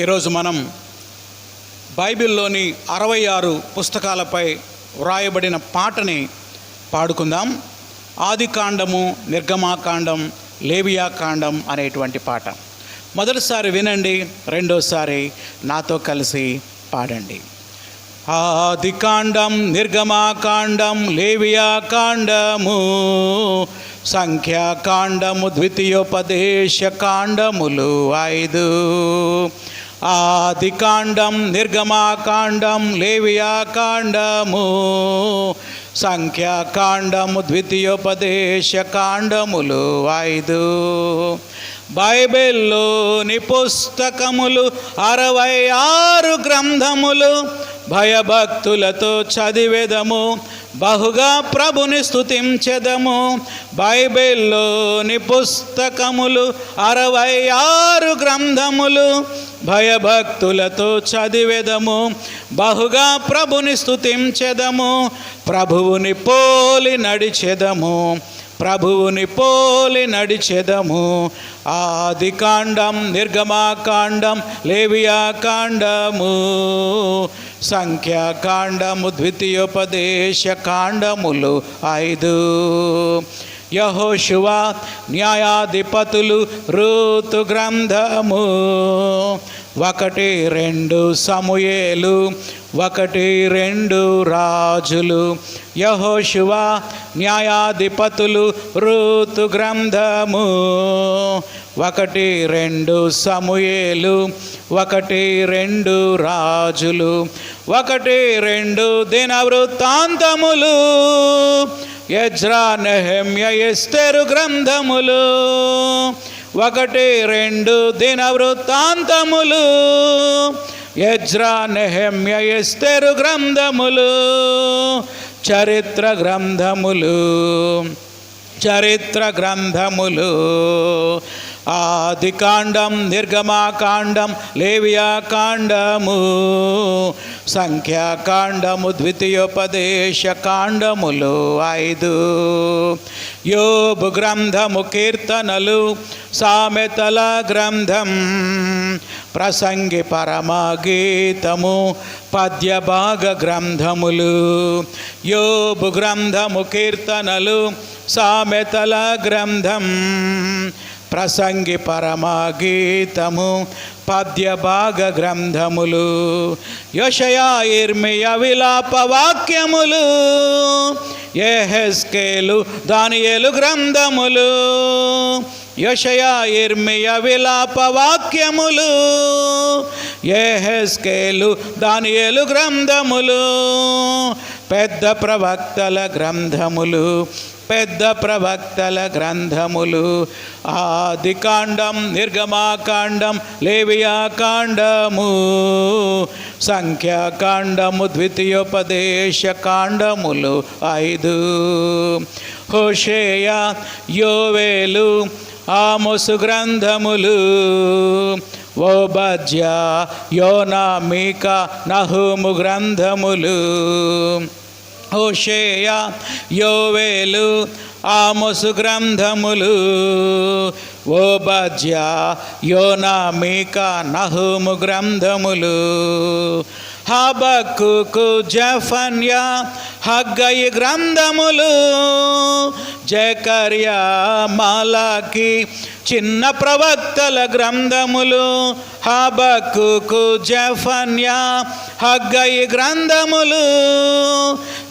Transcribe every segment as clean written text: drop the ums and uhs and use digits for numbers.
ఈరోజు మనం బైబిల్లోని 66 పుస్తకాలపై వ్రాయబడిన పాటని పాడుకుందాం. ఆదికాండము, నిర్గమాకాండం, లేవియాకాండం అనేటువంటి పాట. మొదటిసారి వినండి, రెండోసారి నాతో కలిసి పాడండి. ఆదికాండం, నిర్గమాకాండం, లేవియాకాండము, సంఖ్యాకాండము, ద్వితీయోపదేశ కాండములు 5. ఆదికాండం, నిర్గమాకాండం, లేవియాకాండము, సంఖ్యాకాండము, ద్వితీయోపదేశ కాండములు 5. బైబిల్లోని పుస్తకములు 66 గ్రంథములు, భయభక్తులతో చదివెదము, బహుగా ప్రభుని స్తుతించెదము. బైబిల్లోని పుస్తకములు 66 గ్రంథములు, భయభక్తులతో చదివెదము, బహుగా ప్రభుని స్తుతించెదము. ప్రభువుని పోలి నడిచెదము, ప్రభువుని పోలి నడిచెదము. ఆదికాండం, నిర్గమాకాండం, లేవియాకాండము, సంఖ్యాకాండము, ద్వితీయోపదేశ కాండములు 5. యెహోషువ, న్యాయాధిపతులు, రూతు గ్రంథము 1, 2 సమూయేలు, 1, 2 రాజులు. యెహోషువ, న్యాయాధిపతులు, రూతు గ్రంథము 1, 2 సమూయేలు, 1, 2 రాజులు, 1, 2 దినవృత్తాంతములు, ఎజ్రా, నెహెమ్యా, ఎస్తేరు గ్రంథములు, 1, 2 దినవృత్తాంతములు, ఎజ్రా, నెహెమ్యా, ఎస్తేరు గ్రంథములు, చరిత్ర గ్రంథములు, చరిత్ర గ్రంథములు. ఆదికాండం, నిర్గమాకాండం, లేవియాకాండము, సంఖ్యాకాండము, ద్వితీయోపదేశ కాండములు 5. యోబు గ్రంథము, కీర్తనలు, సామెతల గ్రంథం, ప్రసంగి, పరమగీతము, పద్యభాగ గ్రంథములు. యోబు గ్రంథము, కీర్తనలు, సామెతల గ్రంథం, ప్రసంగి, పరమగీతము, పద్యభాగ గ్రంథములు. యెషయా, ఇర్మీయా, విలాప వాక్యములు, యెహెజ్కేలు, దానియేలు గ్రంథములు. యెషయా, ఇర్మీయా, విలాప వాక్యములు, యెహెజ్కేలు, దానియేలు గ్రంథములు, పెద్ద ప్రవక్తల గ్రంథములు, పెద్ద ప్రవక్తల గ్రంథములు. ఆదికాండం, నిర్గమాకాండం, లేవియాకాండము, సంఖ్యాకాండము, ద్వితీయోపదేశ కాండములు 5. హోషేయ, యోవేలు, ఆమోసు గ్రంథములు, ఓబద్యా, యోనా, మీకా, నహూము గ్రంథములు. హోషేయ, యోవేలు, ఆమోసు గ్రంథములు, ఓబద్యా, యోనా, మీకా, నహూము గ్రంథములు. హబక్కుకు, జెఫన్యా, హగ్గయి గ్రంథములు, జకర్యా, మలాకి, చిన్న ప్రవక్తల గ్రంథములు. హబక్కుకు, జెఫన్యా, హగ్గయి గ్రంథములు,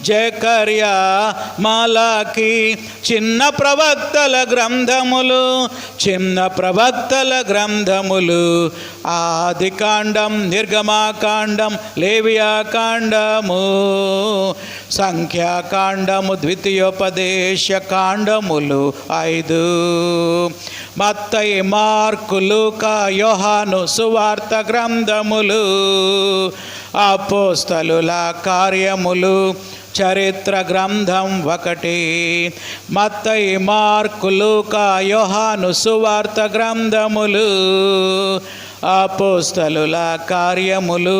జకర్యా, మలాకి, చిన్న ప్రవక్తల గ్రంథములు, చిన్న ప్రవక్తల గ్రంథములు. ఆదికాండం, నిర్గమాకాండం, లేవియాకాండము, సంఖ్యాకాండము, ద్వితీయోపదేశ కాండములు 5. మత్తయి, మార్కు, లూకా, యోహాను సువార్త గ్రంథములు, అపోస్తలుల కార్యములు, చరిత్ర గ్రంథం 1. మత్తయి, మార్కు, లూకా, యోహాను సువార్త గ్రంథములు, అపోస్తలుల కార్యములు,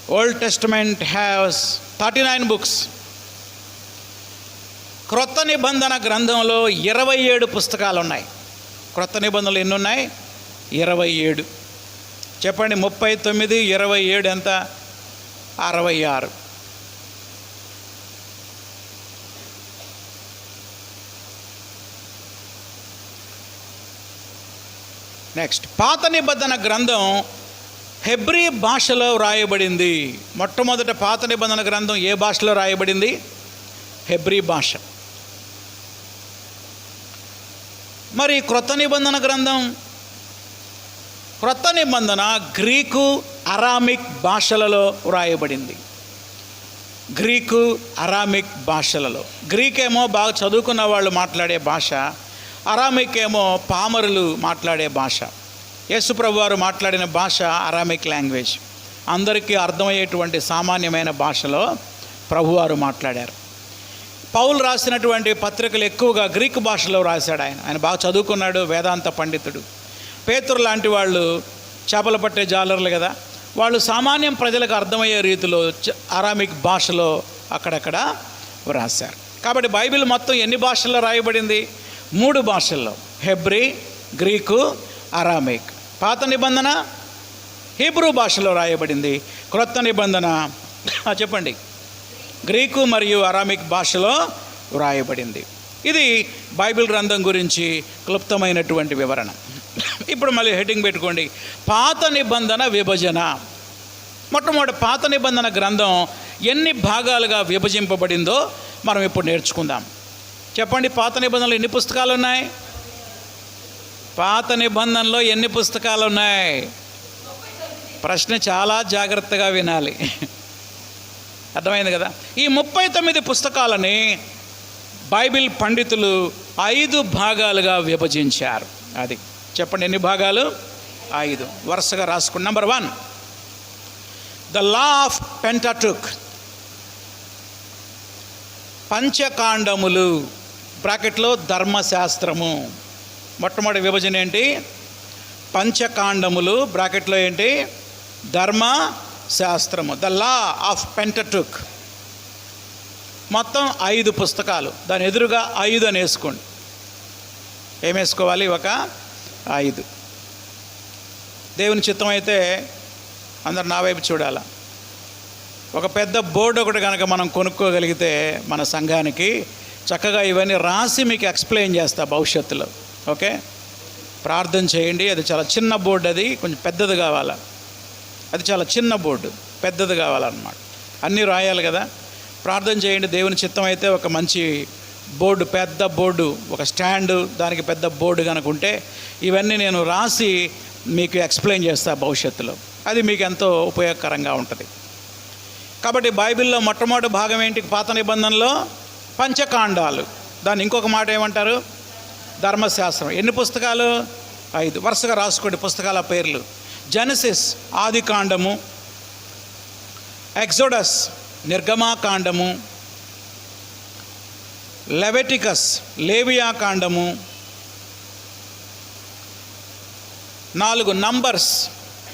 ఓల్డ్ టెస్టమెంట్ హ్యాస్ 39 books. క్రొత్త నిబంధన గ్రంథంలో 27 పుస్తకాలు ఉన్నాయి. క్రొత్త నిబంధనలు ఎన్ని ఉన్నాయి? 27. చెప్పండి, 39, 27 ఎంత? 66. నెక్స్ట్, పాత నిబంధన గ్రంథం హెబ్రీ భాషలో రాయబడింది. మొట్టమొదట పాత నిబంధన గ్రంథం ఏ భాషలో రాయబడింది? హెబ్రీ భాష. మరి క్రొత్త నిబంధన గ్రంథం, క్రొత్త నిబంధన గ్రీకు, అరామిక్ భాషలలో వ్రాయబడింది. గ్రీకు, అరామిక్ భాషలలో. గ్రీక్ ఏమో బాగా చదువుకున్న వాళ్ళు మాట్లాడే భాష, అరామిక్ ఏమో పామరులు మాట్లాడే భాష. యేసుప్రభు వారు మాట్లాడిన భాష అరామిక్ లాంగ్వేజ్. అందరికీ అర్థమయ్యేటువంటి సామాన్యమైన భాషలో ప్రభువారు మాట్లాడారు. పౌలు రాసినటువంటి పత్రికలు ఎక్కువగా గ్రీకు భాషలో రాశాడు. ఆయన బాగా చదువుకున్నాడు, వేదాంత పండితుడు. పేతురు లాంటి వాళ్ళు చేపలు పట్టే జాలర్లు కదా, వాళ్ళు సామాన్యం ప్రజలకు అర్థమయ్యే రీతిలో అరామిక్ భాషలో అక్కడక్కడ రాశారు. కాబట్టి బైబిల్ మొత్తం ఎన్ని భాషల్లో రాయబడింది? 3 భాషల్లో, హెబ్రీ, గ్రీకు, అరామిక్. పాత నిబంధన హీబ్రూ భాషలో రాయబడింది. క్రొత్త నిబంధన చెప్పండి, గ్రీకు మరియు అరామిక్ భాషలో వ్రాయబడింది. ఇది బైబిల్ గ్రంథం గురించి క్లుప్తమైనటువంటి వివరణ. ఇప్పుడు మళ్ళీ హెడ్డింగ్ పెట్టుకోండి, పాత నిబంధన విభజన. మొట్టమొదటి పాత నిబంధన గ్రంథం ఎన్ని భాగాలుగా విభజింపబడిందో మనం ఇప్పుడు నేర్చుకుందాం. చెప్పండి, పాత నిబంధనలో ఎన్ని పుస్తకాలు ఉన్నాయి? పాత నిబంధనలో ఎన్ని పుస్తకాలు ఉన్నాయి? ప్రశ్న చాలా జాగ్రత్తగా వినాలి. అర్థమైంది కదా? ఈ 39 పుస్తకాలని బైబిల్ పండితులు 5 భాగాలుగా విభజించారు. అది చెప్పండి, ఎన్ని భాగాలు? 5. వరుసగా రాసుకోండి. నంబర్ 1, ద లా ఆఫ్ పెంటటుక్, పంచకాండములు, బ్రాకెట్లో ధర్మశాస్త్రము. మొట్టమొదటి విభజన ఏంటి? పంచకాండములు, బ్రాకెట్లో ఏంటి? ధర్మశాస్త్రము. ద లా ఆఫ్ పెంటటుక్ మొత్తం 5 పుస్తకాలు. దాని ఎదురుగా 5 అని వేసుకోండి. ఏం వేసుకోవాలి? ఒక 5. దేవుని చిత్తం అయితే అందరు నా వైపు చూడాల. ఒక పెద్ద బోర్డు ఒకటి కనుక మనం కొనుక్కోగలిగితే మన సంఘానికి చక్కగా ఇవన్నీ రాసి మీకు ఎక్స్ప్లెయిన్ చేస్తా భవిష్యత్తులో. ఓకే, ప్రార్థన చేయండి. అది చాలా చిన్న బోర్డు, అది కొంచెం పెద్దది కావాలా. అది చాలా చిన్న బోర్డు, పెద్దది కావాలన్నమాట. అన్నీ రాయాలి కదా. ప్రార్థన చేయండి. దేవుని చిత్తం అయితే ఒక మంచి బోర్డు, పెద్ద బోర్డు, ఒక స్టాండు, దానికి పెద్ద బోర్డు కనుక ఉంటే ఇవన్నీ నేను రాసి మీకు ఎక్స్ప్లెయిన్ చేస్తా భవిష్యత్తులో. అది మీకు ఎంతో ఉపయోగకరంగా ఉంటుంది. కాబట్టి బైబిల్లో మొట్టమొదటి భాగం ఏంటి? పాత నిబంధనలో పంచకాండాలు. దాన్ని ఇంకొక మాట ఏమంటారు? ధర్మశాస్త్రం. ఎన్ని పుస్తకాలు? 5. వరుసగా రాసుకోండి పుస్తకాల పేర్లు. జెనసిస్, ఆది కాండము. ఎక్సోడస్, నిర్గమాకాండము. లెవిటికస్, లేవియా కాండము. 4 నంబర్స్,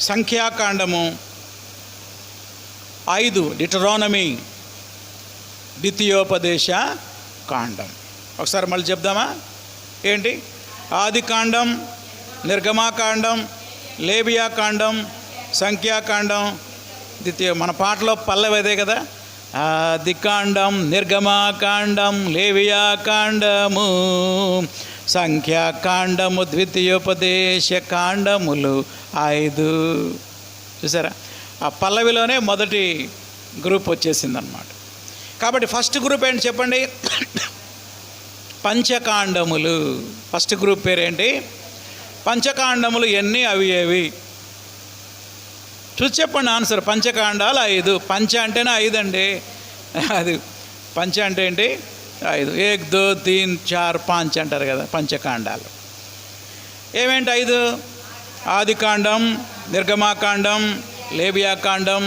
సంఖ్యాకాండము. 5 డిటరానమీ, ద్వితీయోపదేశ కాండం. ఒకసారి మళ్ళీ చెప్దామా? ఏంటి? ఆది కాండం, నిర్గమాకాండం, లేవియా కాండం, సంఖ్యాకాండం, ద్వితీయ. మన పాటలో పల్లవి అదే కదా, ఆది కాండం, నిర్గమాకాండం, లేవియా కాండము, సంఖ్యాకాండము, ద్వితీయోపదేశ కాండములు 5. చూసారా? ఆ పల్లవిలోనే మొదటి గ్రూప్ వచ్చేసిందనమాట. కాబట్టి ఫస్ట్ గ్రూప్ ఏంటి చెప్పండి? పంచకాండములు. ఫస్ట్ గ్రూప్ పేరేంటి? పంచకాండములు. ఎన్ని? అవి ఏవి? చూసి చెప్పండి ఆన్సర్. పంచకాండాలు 5. పంచ అంటేనే 5 అండి. అది పంచ అంటే ఏంటి? 5. 1 2 3 4 5 అంటారు కదా పంచకాండాలు. ఏమేంటి 5? ఆది కాండం, నిర్గమాకాండం, లేవియాకాండం,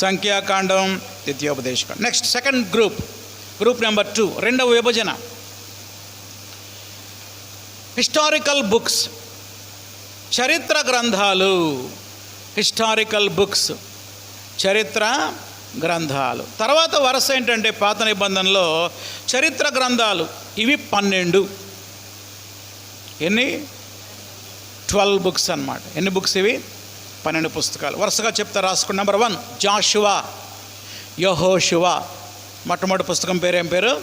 సంఖ్యాకాండం, ద్వితీయోపదేశకాండం. నెక్స్ట్ సెకండ్ గ్రూప్ నెంబర్ 2, రెండవ విభజన. హిస్టారికల్ బుక్స్, చరిత్ర గ్రంథాలు. హిస్టారికల్ బుక్స్ చరిత్ర గ్రంథాలు. తర్వాత వరుస ఏంటంటే పాత నిబంధనలో చరిత్ర గ్రంథాలు ఇవి 12. ఎన్ని? 12 బుక్స్ అన్నమాట. ఎన్ని బుక్స్ ఇవి? 12 పుస్తకాలు. వరుసగా చెప్తా, రాసుకుని. నెంబర్ 1 జాషువా, యెహోషువ. మొట్టమొదటి పుస్తకం పేరు ఏం పేరు?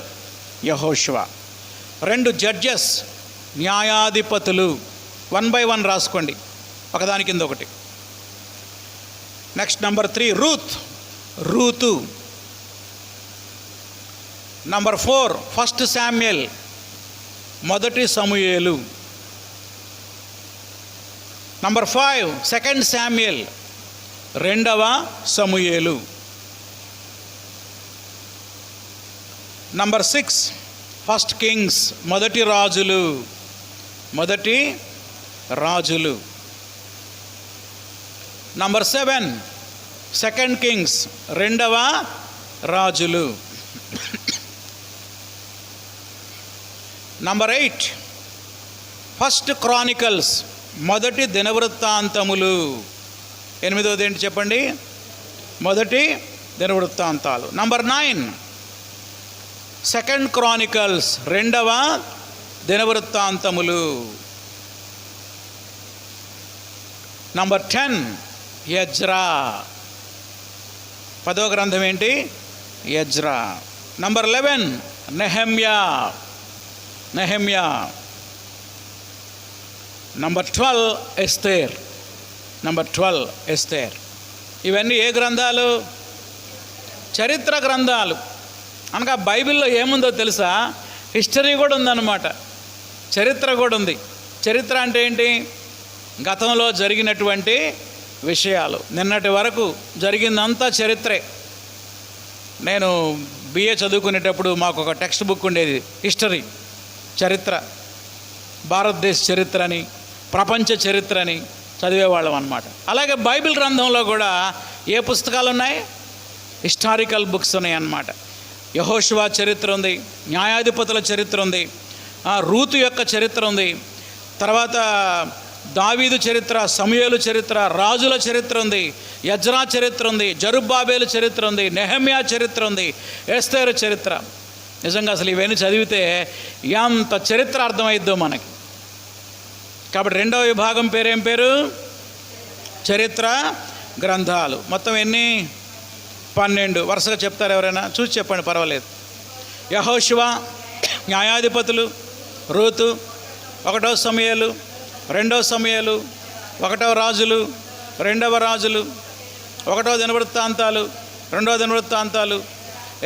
యెహోషువ. 2 జడ్జెస్, న్యాయాధిపతులు. 1 by 1 రాసుకోండి, ఒకదాని కింద ఒకటి. Next number 3 Ruth. Number 4 1 Samuel, మొదటి సమూయేలు. నంబర్ 5 2 శామ్యుయల్, రెండవ సమూయేలు. నంబర్ 6 1 కింగ్స్, మొదటి రాజులు. నంబర్ 7 2 కింగ్స్, రెండవ రాజులు. నంబర్ 8 1 క్రానికల్స్, మొదటి దినవృత్తాంతములు. 8వది ఏంటి చెప్పండి? మొదటి దినవృత్తాంతాలు. నంబర్ 9 2 క్రానికల్స్, రెండవ దినవృత్తాంతములు. Number 10 Ezra. 10వ గ్రంథం ఏంటి? Ezra. Number 11 Nehemiah. Number 12 Esther. ఇవన్నీ ఏ గ్రంథాలు? చరిత్ర గ్రంథాలు. అనగా బైబిల్లో ఏముందో తెలుసా? హిస్టరీ కూడా ఉందన్నమాట, చరిత్ర కూడా ఉంది. చరిత్ర అంటే ఏంటి? గతంలో జరిగినటువంటి విషయాలు. నిన్నటి వరకు జరిగిందంతా చరిత్రే. నేను బిఏ చదువుకునేటప్పుడు మాకు ఒక టెక్స్ట్ బుక్ ఉండేది, హిస్టరీ, చరిత్ర, భారతదేశ చరిత్ర అని, ప్రపంచ చరిత్ర అని చదివేవాళ్ళం అన్నమాట. అలాగే బైబిల్ గ్రంథంలో కూడా ఏ పుస్తకాలు ఉన్నాయి? హిస్టారికల్ బుక్స్ ఉన్నాయి అన్నమాట. యెహోషువ చరిత్ర ఉంది, న్యాయాధిపతుల చరిత్ర ఉంది, రూతు యొక్క చరిత్ర ఉంది, తర్వాత దావీదు చరిత్ర, సమూయేలు చరిత్ర, రాజుల చరిత్ర ఉంది, ఎజ్రా చరిత్ర ఉంది, జరుబ్బాబేలు చరిత్ర ఉంది, నెహెమ్యా చరిత్ర ఉంది, ఎస్తేరు చరిత్ర. నిజంగా అసలు ఇవన్నీ చదివితే ఎంత చరిత్ర అర్థమైద్దో మనకి. కాబట్టి 2వ విభాగం పేరేం పేరు? చరిత్ర గ్రంథాలు. మొత్తం ఎన్ని? 12. వరుసగా చెప్తారు, ఎవరైనా చూసి చెప్పండి, పర్వాలేదు. యెహోషువ, న్యాయాధిపతులు, రూతు, 1వ సమూయేలు, 2వ సమూయేలు, 1వ రాజులు, 2వ రాజులు, 1వ దినవృత్తాంతాలు, 2వ దినవృత్తాంతాలు,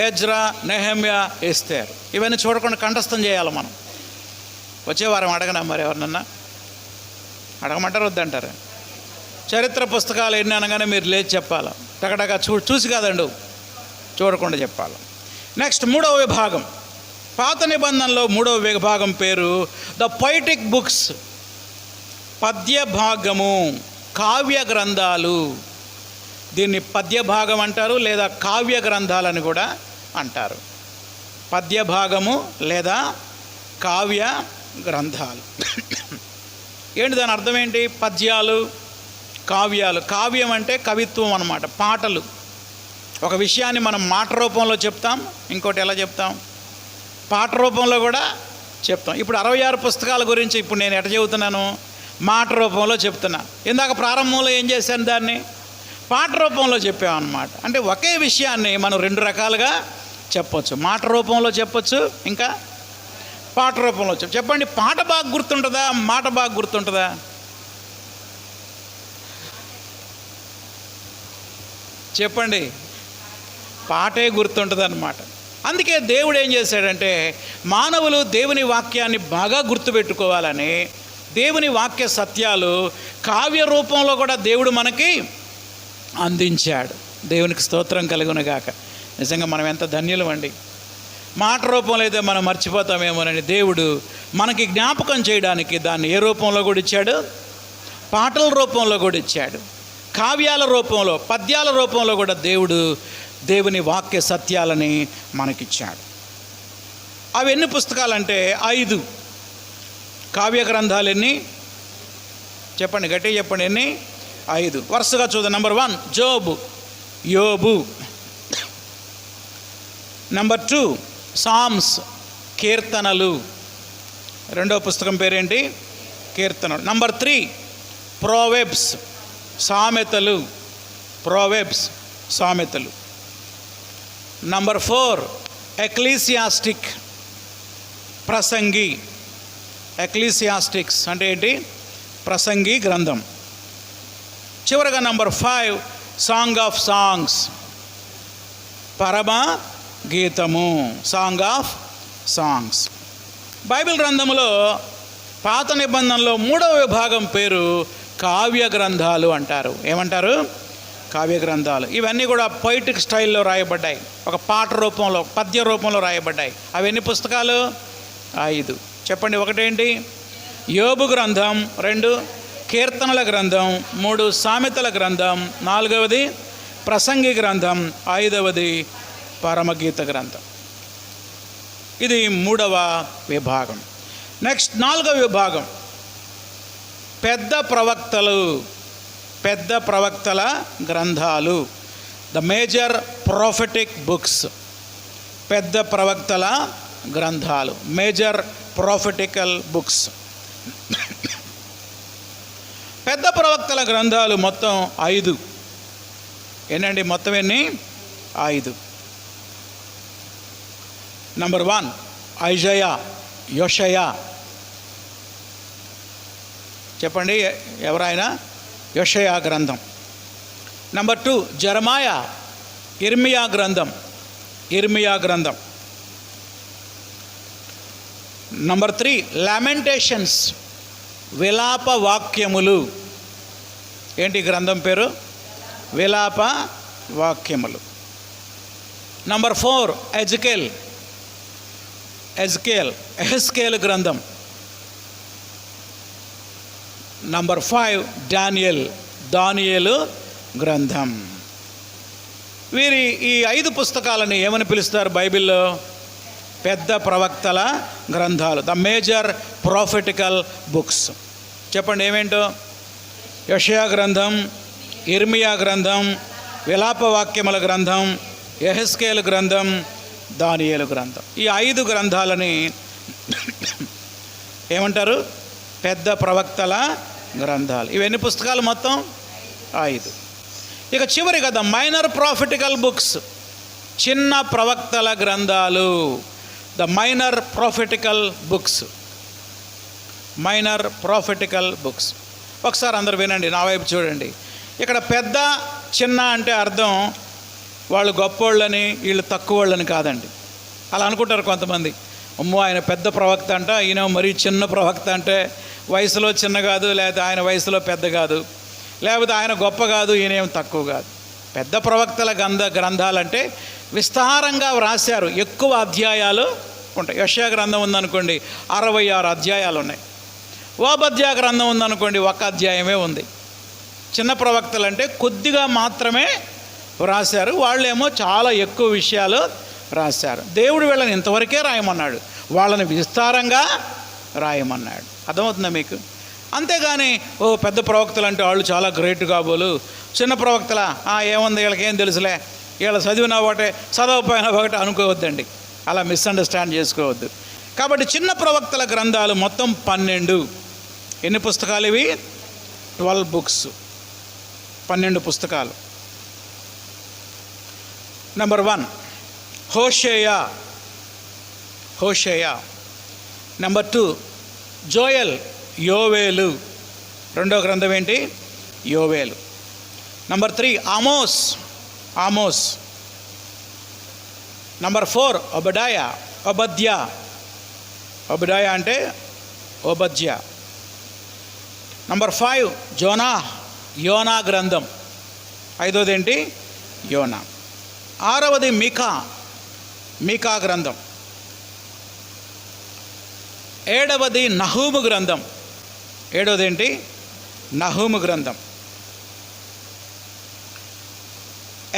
ఎజ్రా, నెహెమ్యా, ఎస్తేర్. ఇవన్నీ చూడకుండా కంఠస్థం చేయాలి మనం. వచ్చే వారం అడగనా మరి? ఎవరినన్నా అడగమంటారు, వద్దంటారు? చరిత్ర పుస్తకాలు ఎన్ని అనగానే మీరు లేచి చెప్పాలి, టకటగా చూసి కాదండు, చూడకుండా చెప్పాలి. నెక్స్ట్ 3వ విభాగం. పాత నిబంధనలో 3వ విభాగం పేరు ద పొయిటిక్ బుక్స్, పద్య భాగము, కావ్య గ్రంథాలు. దీన్ని పద్య భాగం అంటారు, లేదా కావ్య గ్రంథాలని కూడా అంటారు. పద్య భాగము లేదా కావ్య గ్రంథాలు. ఏంటి దాని అర్థం ఏంటి? పద్యాలు, కావ్యాలు. కావ్యం అంటే కవిత్వం అన్నమాట, పాటలు. ఒక విషయాన్ని మనం మాట రూపంలో చెప్తాం, ఇంకోటి ఎలా చెప్తాం? పాట రూపంలో కూడా చెప్తాం. ఇప్పుడు 66 పుస్తకాల గురించి ఇప్పుడు నేను ఎట చెబుతున్నాను? మాట రూపంలో చెప్తున్నా. ఇందాక ప్రారంభంలో ఏం చేశాను? దాన్ని పాట రూపంలో చెప్పామన్నమాట. అంటే ఒకే విషయాన్ని మనం 2 రకాలుగా చెప్పొచ్చు. మాట రూపంలో చెప్పొచ్చు, ఇంకా పాట రూపంలో చెప్పండి. పాట బాగా గుర్తుంటుందా, మాట బాగా గుర్తుంటుందా? చెప్పండి. పాటే గుర్తుంటుంది అన్నమాట. అందుకే దేవుడు ఏం చేశాడంటే, మానవులు దేవుని వాక్యాన్ని బాగా గుర్తుపెట్టుకోవాలని దేవుని వాక్య సత్యాలు కావ్య రూపంలో కూడా దేవుడు మనకి అందించాడు. దేవునికి స్తోత్రం కలుగునుగాక. నిజంగా మనం ఎంత ధన్యులం అండి. మాట రూపంలో అయితే మనం మర్చిపోతామేమోనని దేవుడు మనకి జ్ఞాపకం చేయడానికి దాన్ని ఏ రూపంలో కూడా ఇచ్చాడు? పాటల రూపంలో కూడా ఇచ్చాడు. కావ్యాల రూపంలో, పద్యాల రూపంలో కూడా దేవుడు దేవుని వాక్య సత్యాలని మనకిచ్చాడు. అవి ఎన్ని పుస్తకాలంటే 5. కావ్య గ్రంథాలు ఎన్ని చెప్పండి, గట్టిగా చెప్పండి, ఎన్ని? 5. వరుసగా చూద్దాం. నెంబర్ 1 జోబు, యోబు. నెంబర్ 2 సామ్స్, కీర్తనలు. రెండో పుస్తకం పేరేంటి? కీర్తనలు. నెంబర్ 3 ప్రోవెబ్స్, సామెతలు. ప్రోవెబ్స్, సామెతలు. నంబర్ 4 ఎక్లీసియాస్టిక్, ప్రసంగి. ఎక్లీసియాస్టిక్స్ అంటే ఏంటి? ప్రసంగి గ్రంథం. చివరగా నంబర్ 5 సాంగ్ ఆఫ్ సాంగ్స్, పరమ గీతము. Song of songs. బైబిల్ గ్రంథములో పాత నిబంధనలో 3వ విభాగం పేరు కావ్య గ్రంథాలు అంటారు. ఏమంటారు? కావ్య గ్రంథాలు. ఇవన్నీ కూడా పొయిటిక్ స్టైల్లో రాయబడ్డాయి, ఒక పాట రూపంలో, పద్య రూపంలో రాయబడ్డాయి. అవి ఎన్ని పుస్తకాలు? 5. చెప్పండి. ఒకటేంటి? యోబు గ్రంథం. 2 కీర్తనల గ్రంథం. 3 సామెతల గ్రంథం. 4వది ప్రసంగి గ్రంథం. 5వది పరమగీత గ్రంథం. ఇది 3వ విభాగం. నెక్స్ట్ 4వ విభాగం పెద్ద ప్రవక్తలు, పెద్ద ప్రవక్తల గ్రంథాలు. The major prophetic books. పెద్ద ప్రవక్తల గ్రంథాలు, మేజర్ ప్రొఫెటికల్ బుక్స్. పెద్ద ప్రవక్తల గ్రంథాలు మొత్తం 5. ఏంటండి మొత్తం ఎన్ని? 5. నంబర్ 1 ఐజయా, యోషయా. చెప్పండి ఎవరైనా? యోషయా గ్రంథం. నంబర్ 2 జెరమాయా, ఇర్మియా గ్రంథం. ఇర్మియా గ్రంథం. నంబర్ 3 లామెంటేషన్స్, విలాప వాక్యములు. ఏంటి గ్రంథం పేరు? విలాప వాక్యములు. నంబర్ 4 ఎజ్కేల్, ఎహెస్కేల్ గ్రంథం. నంబర్ 5 డానియల్, దానియేలు గ్రంథం. వీరి ఈ 5 పుస్తకాలని ఏమని పిలుస్తారు బైబిల్లో? పెద్ద ప్రవక్తల గ్రంథాలు, ద మేజర్ ప్రొఫెటికల్ బుక్స్. చెప్పండి ఏమేంటో? యెషయా గ్రంథం, ఇర్మియా గ్రంథం, విలాప వాక్యముల గ్రంథం, యెహెస్కేలు గ్రంథం, దానియేలు గ్రంథం. ఈ 5 గ్రంథాలని ఏమంటారు? పెద్ద ప్రవక్తల గ్రంథాలు. ఇవన్నీ పుస్తకాలు మొత్తం 5. ఇక చివరిగా ద మైనర్ ప్రాఫిటికల్ బుక్స్, చిన్న ప్రవక్తల గ్రంథాలు. The minor prophetical books, minor prophetical books. ఒకసారి అందరు వినండి, నా వైపు చూడండి. ఇక్కడ పెద్ద చిన్న అంటే అర్థం వాళ్ళు గొప్పోళ్ళని వీళ్ళు తక్కువ వాళ్ళని కాదండి. అలా అనుకుంటారు కొంతమంది. అమ్మో ఆయన పెద్ద ప్రవక్త అంట, ఈయన మరీ చిన్న ప్రవక్త అంటే వయసులో చిన్న కాదు, లేకపోతే ఆయన వయసులో పెద్ద కాదు, లేకపోతే ఆయన గొప్ప కాదు, ఈయనేం తక్కువ కాదు. పెద్ద ప్రవక్తల గ్రంథాలంటే విస్తారంగా వ్రాశారు, ఎక్కువ అధ్యాయాలు ఉంటాయి. యెషయా గ్రంథం ఉందనుకోండి 66 అధ్యాయాలు ఉన్నాయి. ఓబద్యా గ్రంథం ఉందనుకోండి 1 అధ్యాయమే ఉంది. చిన్న ప్రవక్తలు అంటే కొద్దిగా మాత్రమే వ్రాశారు, వాళ్ళేమో చాలా ఎక్కువ విషయాలు రాశారు. దేవుడు వీళ్ళని ఇంతవరకే రాయమన్నాడు, వాళ్ళని విస్తారంగా రాయమన్నాడు. అర్థమవుతుందా మీకు? అంతేగాని ఓ పెద్ద ప్రవక్తలు అంటే వాళ్ళు చాలా గ్రేట్ కాబోలు, చిన్న ప్రవక్తల ఏముంది వీళ్ళకి ఏం తెలుసులే, వీళ్ళ చదివినా ఒకటే చదవపోయినా ఒకటే అనుకోవద్దండి. అలా మిస్అండర్స్టాండ్ చేసుకోవద్దు. కాబట్టి చిన్న ప్రవక్తల గ్రంథాలు మొత్తం 12. ఎన్ని పుస్తకాలు ఇవి? 12 బుక్స్, 12 పుస్తకాలు. నెంబర్ 1 హోషేయా, హోషేయా. నెంబర్ 2 జోయల్, యోవేలు. రెండో గ్రంథం ఏంటి? యోవేలు. నెంబర్ 3 ఆమోస్, ఆమోస్. నెంబర్ 4 ఒబడాయా, ఒబద్యా. ఒబడాయా అంటే ఓబద్యా. నెంబర్ 5 జోనా, యోనా గ్రంథం. 5వది ఏంటి? యోనా. 6వది మీకా, మీకా గ్రంథం. 7వది నహూము గ్రంథం. 7వది ఏంటి? నహూము గ్రంథం.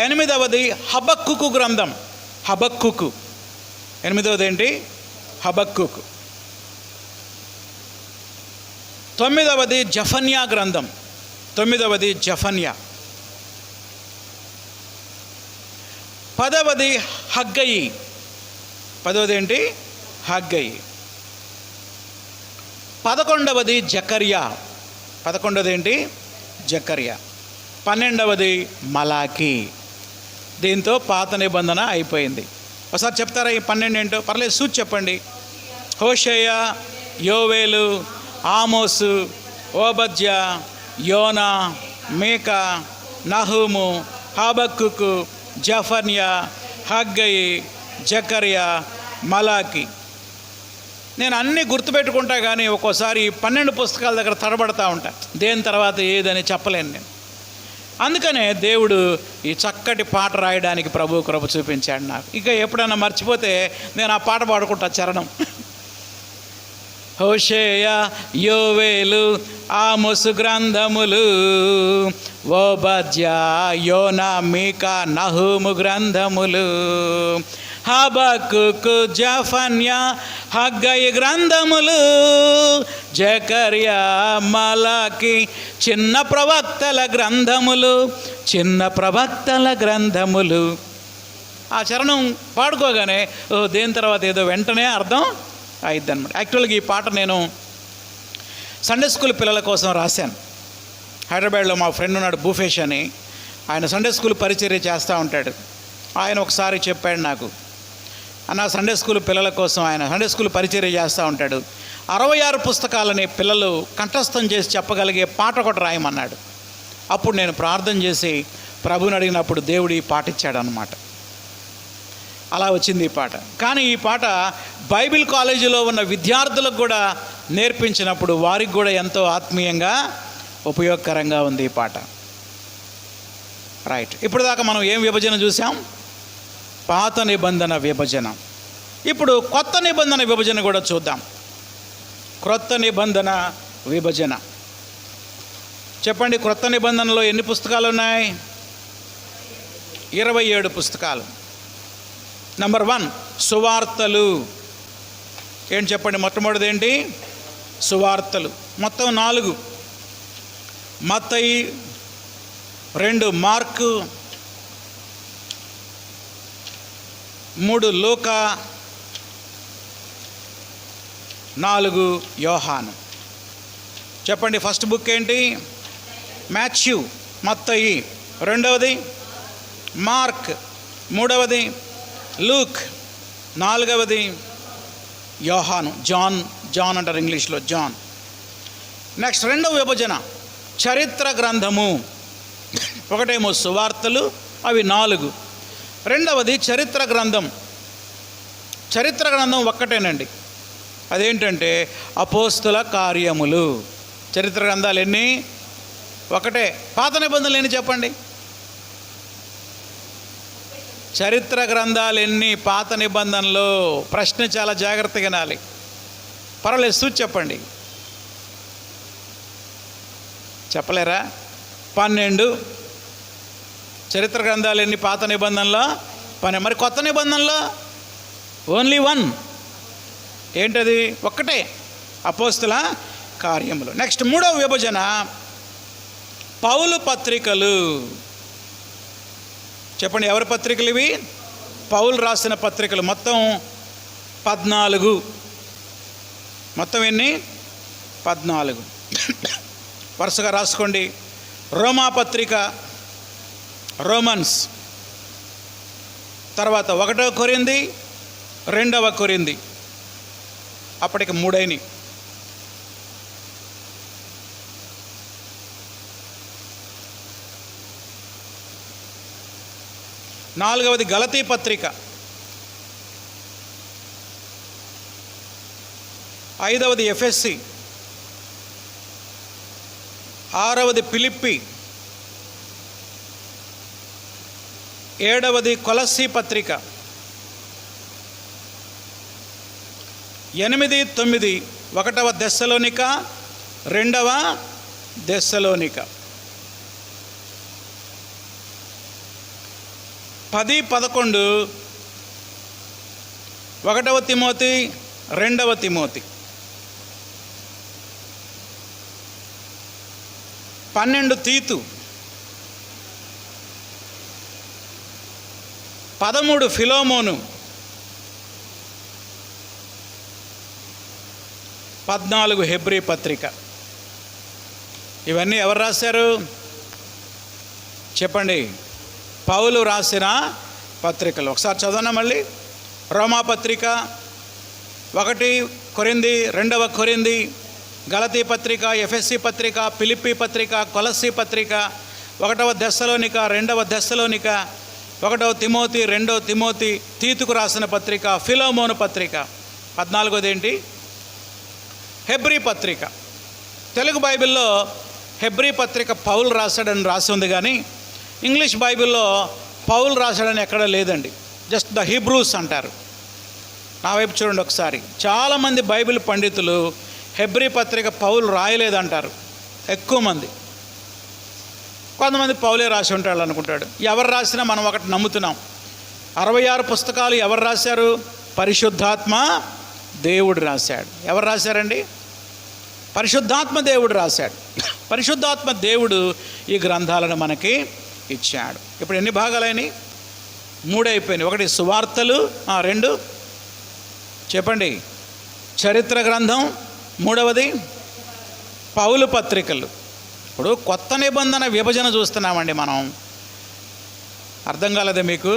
8వది హబక్కుకు గ్రంథం, హబక్కుకు. 8వది ఏంటి? హబక్కుకు. 9వది జఫన్యా గ్రంథం, 9వది జఫన్యా. 10వది హగ్గయి. 10వది ఏంటి? హగ్గయి. 11వది జకర్యా. 11వది ఏంటి? జకర్యా. 12వది మలాకి. దీంతో పాత నిబంధన అయిపోయింది. ఒకసారి చెప్తారా ఈ 12 ఏంటో? పర్లేదు, సూచి చెప్పండి. హోషేయ, యోవేలు, ఆమోసు, ఓబద్యా, యోనా, మీకా, నహూము, హబక్కుకు, జఫన్యా, హగ్గయి, జకర్యా, మలాకి. నేను అన్నీ గుర్తుపెట్టుకుంటా, కానీ ఒక్కోసారి 12 పుస్తకాల దగ్గర తడబడతా ఉంటా. దేని తర్వాత ఏదని చెప్పలేను నేను. అందుకనే దేవుడు ఈ చక్కటి పాట రాయడానికి ప్రభు కృప చూపించాడు నాకు. ఇక ఎప్పుడైనా మర్చిపోతే నేను ఆ పాట పాడుకుంటా, చరణం. హోషేయ, యోవేలు, ఆమోసు గ్రంథములు, ఓబద్యా, యోనా, మీకా, నహూము గ్రంథములు, హబక్కుకు, జఫన్యా, హగ్గయి గ్రంథములు, జకర్యా, మలాకి, చిన్న ప్రవక్తల గ్రంథములు, చిన్న ప్రవక్తల గ్రంథములు. ఆ చరణం పాడుకోగానే దేని తర్వాత ఏదో వెంటనే అర్థం అయిద్ది అనమాట. యాక్చువల్గా ఈ పాట నేను సండే స్కూల్ పిల్లల కోసం రాశాను. హైదరాబాద్లో మా ఫ్రెండ్ ఉన్నాడు, భూఫేష్ అని. ఆయన సండే స్కూల్ పరిచర్య చేస్తూ ఉంటాడు. ఆయన ఒకసారి చెప్పాడు నాకు, అన్న సండే స్కూల్ పిల్లల కోసం ఆయన సండే స్కూల్ పరిచర్య చేస్తూ ఉంటాడు, 66 పుస్తకాలని పిల్లలు కంఠస్థం చేసి చెప్పగలిగే పాట ఒకటి రాయమన్నాడు. అప్పుడు నేను ప్రార్థన చేసి ప్రభుని అడిగినప్పుడు దేవుడు ఈ పాట ఇచ్చాడు అన్నమాట. అలా వచ్చింది ఈ పాట. కానీ ఈ పాట బైబిల్ కాలేజీలో ఉన్న విద్యార్థులకు కూడా నేర్పించినప్పుడు వారికి కూడా ఎంతో ఆత్మీయంగా ఉపయోగకరంగా ఉంది ఈ పాట. రైట్. ఇప్పుడు దాకా మనం ఏం విభజన చూసాం? పాత నిబంధన విభజన. ఇప్పుడు కొత్త నిబంధన విభజన కూడా చూద్దాం. క్రొత్త నిబంధన విభజన చెప్పండి. క్రొత్త నిబంధనలో ఎన్ని పుస్తకాలు ఉన్నాయి? 27 పుస్తకాలు. నంబర్ 1 సువార్తలు. ఏంటి చెప్పండి? మొట్టమొదటిది ఏంటి? సువార్తలు. మొత్తం 4. మత్తయి, 2 మార్కు, 3 లూకా, 4 యోహాను. చెప్పండి. ఫస్ట్ బుక్ ఏంటి? మాథ్యూ. మత్తయి. రెండవది మార్క్. మూడవది లూక్. నాలుగవది యోహాను. జాన్ అంటారు ఇంగ్లీష్లో, జాన్. నెక్స్ట్ రెండవ విభజన చరిత్ర గ్రంథము. ఒకటేమో సువార్తలు, అవి 4. రెండవది చరిత్ర గ్రంథం. చరిత్ర గ్రంథం ఒక్కటేనండి. అదేంటంటే అపోస్తుల కార్యములు. చరిత్ర గ్రంథాలు ఎన్ని? ఒకటే. పాత నిబంధనలు ఎన్ని చెప్పండి? చరిత్ర గ్రంథాలు ఎన్ని పాత నిబంధనలు? ప్రశ్న చాలా జాగ్రత్తగా వినాలి. పర్వాలేదు, సూచి చెప్పండి. చెప్పలేరా? 12. చరిత్ర గ్రంథాలు ఎన్ని పాత నిబంధనలో? 12. మరి కొత్త నిబంధనలో ఓన్లీ 1. ఏంటది? ఒక్కటే, అపోస్తుల కార్యములు. నెక్స్ట్ మూడవ విభజన పౌలు పత్రికలు. చెప్పండి, ఎవరి పత్రికలు ఇవి? పౌలు రాసిన పత్రికలు. మొత్తం 14. మొత్తం ఎన్ని? 14. వరుసగా రాసుకోండి. రోమా పత్రిక, రోమన్స్. తర్వాత 1వ కొరింథీ, 2వ కొరింథీ. అప్పటికి 3 అయినాయి. నాలుగవది గలతీ పత్రిక. 5వది ఎఫెస్సి. 6వది ఫిలిప్పి. 7వది కొలస్సీ పత్రిక. 8, 9 1వ దెస్సలోనిక, 2వ దెస్సలోనిక. 10, 11 1వ తిమోతి, 2వ తిమోతి. 12 తీతు. 13 ఫిలోమోను, 14 హెబ్రీ పత్రిక. ఇవన్నీ ఎవరు రాశారు చెప్పండి? పౌలు రాసిన పత్రికలు. ఒకసారి చదవనా మళ్ళీ? రోమా పత్రిక 1 కొరింథీ, 2వ కొరింథీ, గలతీ పత్రిక, ఎఫెసీ పత్రిక, ఫిలిప్పీ పత్రిక, కొలస్సీ పత్రిక, 1వ దెస్సలోనిక, 2వ దెస్సలోనిక, 1వ తిమోతి, 2వ తిమోతి, తీతుకు రాసిన పత్రిక, ఫిలోమోను పత్రిక. 14వది ఏంటి? హెబ్రీ పత్రిక. తెలుగు బైబిల్లో హెబ్రీ పత్రిక పౌలు రాశాడని రాసి ఉంది, కానీ ఇంగ్లీష్ బైబిల్లో పౌలు రాశాడని ఎక్కడ లేదండి. జస్ట్ ద హీబ్రూస్ అంటారు. నా వైపు చూడండి ఒకసారి. చాలామంది బైబిల్ పండితులు హెబ్రీ పత్రిక పౌలు రాయలేదంటారు. ఎక్కువ మంది. కొంతమంది పౌలే రాసి ఉంటాడు అనుకుంటాడు. ఎవరు రాసినా మనం ఒకటి నమ్ముతున్నాం. 66 పుస్తకాలు ఎవరు రాశారు? పరిశుద్ధాత్మ దేవుడు రాశాడు. ఎవరు రాశారండి? పరిశుద్ధాత్మ దేవుడు రాశాడు. పరిశుద్ధాత్మ దేవుడు ఈ గ్రంథాలను మనకి ఇచ్చాడు. ఇప్పుడు ఎన్ని భాగాలైనవి? 3 అయిపోయినాయి. 1 సువార్తలు, 2 చెప్పండి చరిత్ర గ్రంథం, 3వది పౌలు పత్రికలు. ఇప్పుడు కొత్త నిబంధన విభజన చూస్తున్నామండి మనం. అర్థం కాలేదా మీకు?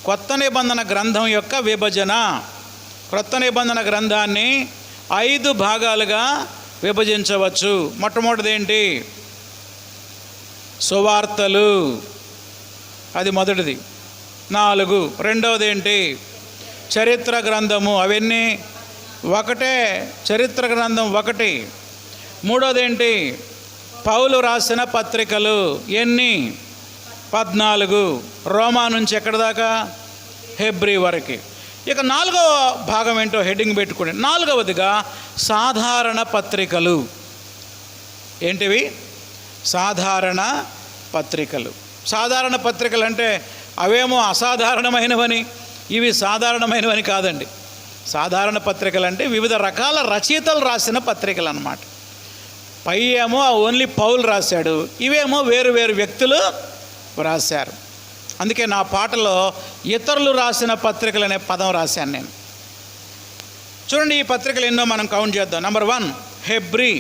కొత్త నిబంధన గ్రంథం యొక్క విభజన. కొత్త నిబంధన గ్రంథాన్ని 5 భాగాలుగా విభజించవచ్చు. మొట్టమొదటిది ఏంటి? సువార్తలు, అది మొదటిది. 4. రెండవది ఏంటి? చరిత్ర గ్రంథము. అవన్నీ ఒకటే. చరిత్ర గ్రంథం 1. మూడోది ఏంటి? పౌలు రాసిన పత్రికలు. ఎన్ని? 14. రోమా నుంచి ఎక్కడి దాకా? హెబ్రీ వరకు. ఇక 4వ భాగం ఏంటో హెడ్డింగ్ పెట్టుకోండి. 4వదిగా సాధారణ పత్రికలు. ఏంటివి? సాధారణ పత్రికలు. సాధారణ పత్రికలు అంటే అవేమో అసాధారణమైనవని, ఇవి సాధారణమైనవని కాదండి. సాధారణ పత్రికలు అంటే వివిధ రకాల రచయితలు రాసిన పత్రికలు అన్నమాట. పై ఏమో ఓన్లీ పౌలు రాశాడు, ఇవేమో వేరు వేరు వ్యక్తులు రాశారు. అందుకే నా పాటలో ఇతరులు రాసిన పత్రికలు అనే పదం రాశాను నేను. చూడండి, ఈ పత్రికలు ఎన్నో మనం కౌంట్ చేద్దాం. నెంబర్ 1 హెబ్రీ,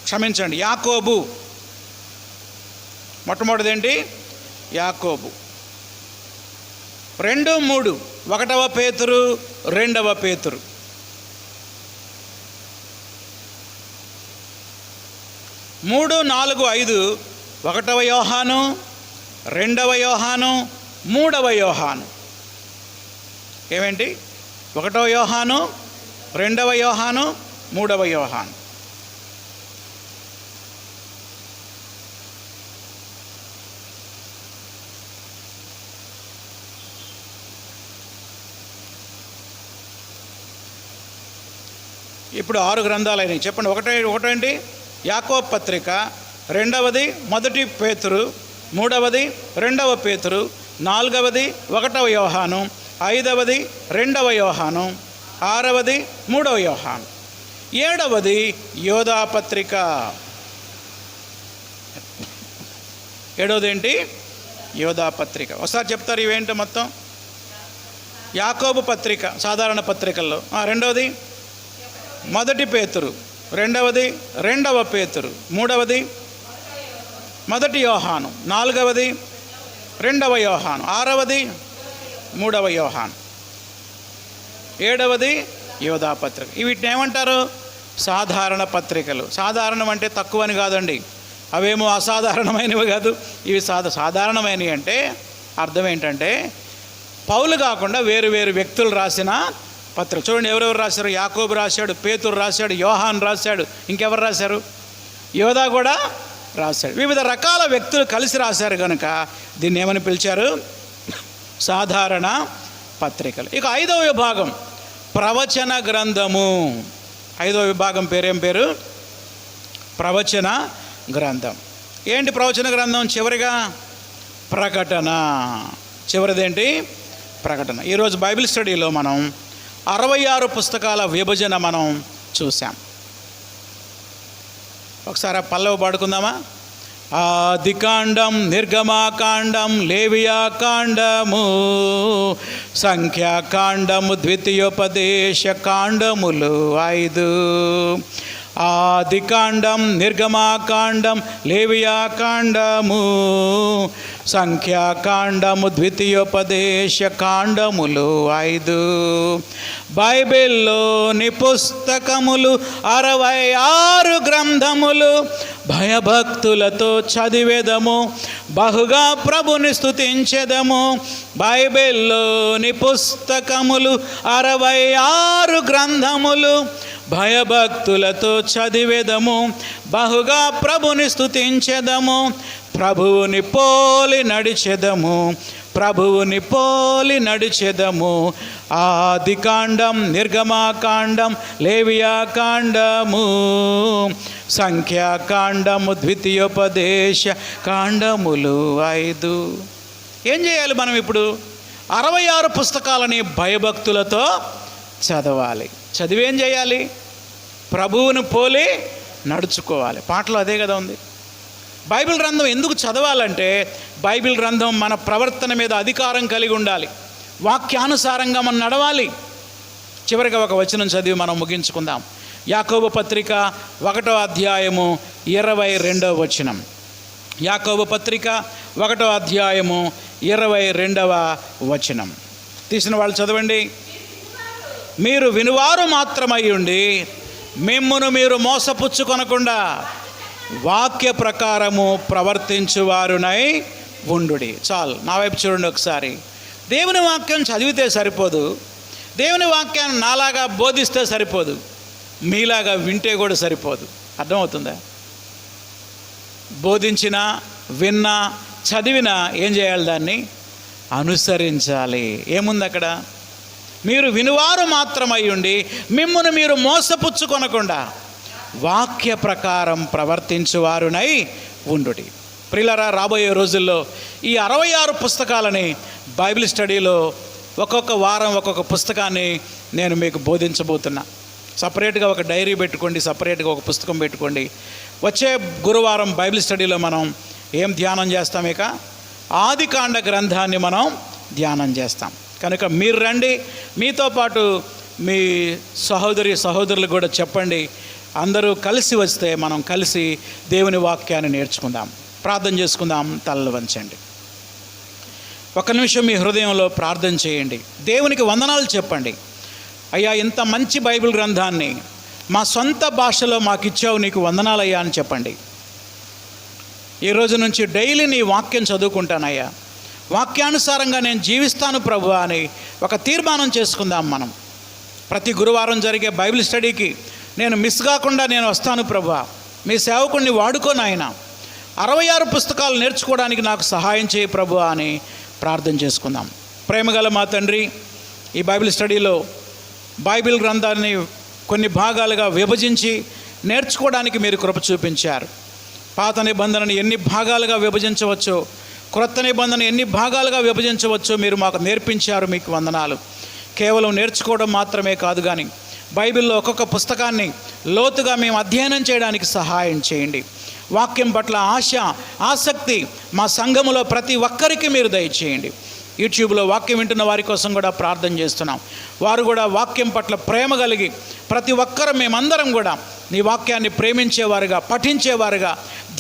క్షమించండి యాకోబు. మొట్టమొదటిది ఏంటి? యాకోబు. 2, 3 1వ పేతురు, 2వ పేతురు. 3, 4, 5 1వ యోహాను, 2వ యోహాను, 3వ యోహాను. ఏమేంటి? 1వ యోహాను, 2వ యోహాను, 3వ యోహాను. ఇప్పుడు 6 గ్రంథాలు అయినాయి. చెప్పండి. ఒకటేంటి? యాకోబు పత్రిక. 2వది 1 పేతురు, 3వది 2వ పేతురు, 4వది 1వ యోహాను, 5వది 2వ యోహాను, 6వది 3వ యోహాను, 7వది యోధా పత్రిక. 7వది ఏంటి? యోధా పత్రిక. ఒకసారి చెప్తారు ఇవేంటో మొత్తం. యాకోబు పత్రిక సాధారణ పత్రికల్లో. 2వది 1 పేతురు, 2వది 2వ పేతురు, 3వది 1 యోహాను, 4వది 2వ యోహాను, 6వది 3వ యోహాను, 7వది యోధా పత్రిక. వీటిని ఏమంటారు? సాధారణ పత్రికలు. సాధారణం అంటే తక్కువని కాదండి, అవేమో అసాధారణమైనవి కాదు. ఇవి సాధారణమైనవి అంటే అర్థం ఏంటంటే పౌలు కాకుండా వేరు వేరు వ్యక్తులు రాసిన పత్రిక. చూడండి ఎవరెవరు రాశారు? యాకోబు రాశాడు, పేతురు రాశాడు, యోహాన్ రాశాడు, ఇంకెవరు రాశారు? యోధా కూడా రాశాడు. వివిధ రకాల వ్యక్తులు కలిసి రాశారు కనుక దీన్ని ఏమని పిలిచారు? సాధారణ పత్రికలు. ఇక 5వ విభాగం ప్రవచన గ్రంథము. 5వ విభాగం పేరేం పేరు? ప్రవచన గ్రంథం. ఏంటి ప్రవచన గ్రంథం? చివరిగా ప్రకటన. చివరిదేంటి? ప్రకటన. ఈరోజు బైబిల్ స్టడీలో మనం 66 పుస్తకాల విభజన మనం చూసాం. ఒకసారి పల్లవి పాడుకుందామా? ఆదికాండం, నిర్గమాకాండం, లేవియాకాండము, సంఖ్యాకాండము, ద్వితీయోపదేశ కాండములు 5. ఆదికాండం, నిర్గమాకాండం, లేవియాకాండము, సంఖ్యాకాండము, ద్వితీయోపదేశ కాండములు 5. బైబిల్లోని పుస్తకములు 66 గ్రంథములు, భయభక్తులతో చదివేదము, బహుగా ప్రభుని స్తుతించెదము. బైబిల్లోని పుస్తకములు 66 గ్రంథములు, భయభక్తులతో చదివేదము, బహుగా ప్రభుని స్తుతించెదము. ప్రభువుని పోలి నడిచెదము, ప్రభువుని పోలి నడిచెదము. ఆదికాండం, నిర్గమాకాండం, లేవియాకాండము, సంఖ్యాకాండము, ద్వితీయోపదేశ కాండములు 5. ఏం చేయాలి మనం ఇప్పుడు? 66 పుస్తకాలని భయభక్తులతో చదవాలి. చదివేం చేయాలి? ప్రభువుని పోలి నడుచుకోవాలి. పాటలో అదే కదా ఉంది. బైబిల్ గ్రంథం ఎందుకు చదవాలంటే, బైబిల్ గ్రంథం మన ప్రవర్తన మీద అధికారం కలిగి ఉండాలి. వాక్యానుసారంగా మనం నడవాలి. చివరిగా ఒక వచనం చదివి మనం ముగించుకుందాం. యాకోబు పత్రిక 1వ అధ్యాయము 22వ వచనం. యాకోబు పత్రిక 1వ అధ్యాయము 22వ వచనం. తీసిన వాళ్ళు చదవండి. మీరు వినువారు మాత్రమై ఉండి మిమ్మును మీరు మోసపుచ్చుకొనకుండా వాక్య ప్రకారము ప్రవర్తించువారునై ఉండుడి. చాలు, నా వైపు చూడండి ఒకసారి. దేవుని వాక్యం చదివితే సరిపోదు, దేవుని వాక్యాన్ని నాలాగా బోధిస్తే సరిపోదు, మీలాగా వింటే కూడా సరిపోదు. అర్థమవుతుందా? బోధించినా, విన్నా, చదివినా ఏం చేయాలి? దాన్ని అనుసరించాలి. ఏముంది అక్కడ? మీరు వినువారు మాత్రమై ఉండి మిమ్మును మీరు మోసపుచ్చుకొనకుండా వాక్య ప్రకారం ప్రవర్తించువారునై ఉండుడి. ప్రియులారా, రాబోయే రోజుల్లో ఈ 66 పుస్తకాలని బైబిల్ స్టడీలో ఒక్కొక్క వారం ఒక్కొక్క పుస్తకాన్ని నేను మీకు బోధించబోతున్నా. సపరేట్గా ఒక డైరీ పెట్టుకోండి, సపరేట్గా ఒక పుస్తకం పెట్టుకోండి. వచ్చే గురువారం బైబిల్ స్టడీలో మనం ఏం ధ్యానం చేస్తాం? ఇక ఆదికాండ గ్రంథాన్ని మనం ధ్యానం చేస్తాం. కనుక మీరు రండి, మీతో పాటు మీ సహోదరులు కూడా చెప్పండి. అందరూ కలిసి వస్తే మనం కలిసి దేవుని వాక్యాన్ని నేర్చుకుందాం. ప్రార్థన చేసుకుందాం. తలలు వంచండి. ఒక నిమిషం మీ హృదయంలో ప్రార్థన చేయండి. దేవునికి వందనాలు చెప్పండి. అయ్యా, ఇంత మంచి బైబిల్ గ్రంథాన్ని మా సొంత భాషలో మాకు ఇచ్చావు, నీకు వందనాలయ్యా అని చెప్పండి. ఈ రోజు నుంచి డైలీ నీ వాక్యం చదువుకుంటానయ్యా, వాక్యానుసారంగా నేను జీవిస్తాను ప్రభువా అని ఒక తీర్మానం చేసుకుందాం. మనం ప్రతి గురువారం జరిగే బైబిల్ స్టడీకి నేను మిస్ కాకుండా నేను వస్తాను ప్రభువా, మీ సేవకుడిని వాడుకోను ఆయన. 66 పుస్తకాలు నేర్చుకోవడానికి నాకు సహాయం చేయి ప్రభువా అని ప్రార్థన చేసుకుందాం. ప్రేమగల మా తండ్రి, ఈ బైబిల్ స్టడీలో బైబిల్ గ్రంథాన్ని కొన్ని భాగాలుగా విభజించి నేర్చుకోవడానికి మీరు కృప చూపించారు. పాత నిబంధనని ఎన్ని భాగాలుగా విభజించవచ్చో, క్రొత్త నిబంధన ఎన్ని భాగాలుగా విభజించవచ్చో మీరు మాకు నేర్పించారు. మీకు వందనాలు. కేవలం నేర్చుకోవడం మాత్రమే కాదు, కానీ బైబిల్లో ఒక్కొక్క పుస్తకాన్ని లోతుగా మేము అధ్యయనం చేయడానికి సహాయం చేయండి. వాక్యం పట్ల ఆసక్తి మా సంఘములో ప్రతి ఒక్కరికి మీరు దయచేయండి. యూట్యూబ్లో వాక్యం వింటున్న వారి కోసం కూడా ప్రార్థన చేస్తున్నాం. వారు కూడా వాక్యం పట్ల ప్రేమ కలిగి ప్రతి ఒక్కరు మేమందరం కూడా నీ వాక్యాన్ని ప్రేమించేవారుగా, పఠించేవారుగా,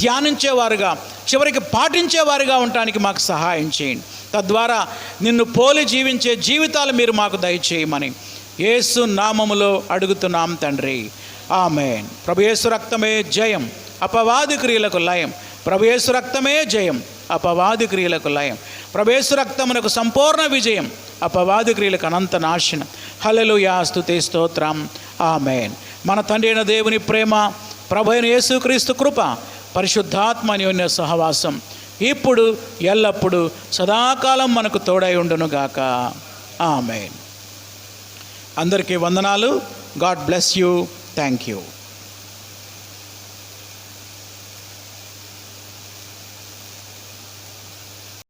ధ్యానించేవారుగా, చివరికి పాటించేవారుగా ఉండటానికి మాకు సహాయం చేయండి. తద్వారా నిన్ను పోలి జీవించే జీవితాలు మీరు మాకు దయచేయమని యేసు నామములో అడుగుతున్నాం తండ్రి. ఆమేన్. ప్రభు యేసు రక్తమే జయం, అపవాది క్రియలకు లయం. ప్రభు యేసు రక్తమే జయం, అపవాది క్రియలకు లయం. ప్రభు యేసు రక్తమునకు సంపూర్ణ విజయం, అపవాది క్రియలకు అనంత నాశనం. హల్లెలూయా, స్తుతి స్తోత్రం. ఆమేన్. మన తండ్రి అయిన దేవుని ప్రేమ, ప్రభు అయిన యేసుక్రీస్తు కృప, పరిశుద్ధాత్మ అన్యోన్య సహవాసం ఇప్పుడు ఎల్లప్పుడు సదాకాలం మనకు తోడై ఉండునుగాక. ఆమేన్. అందరికీ వందనాలు. God bless you. Thank you.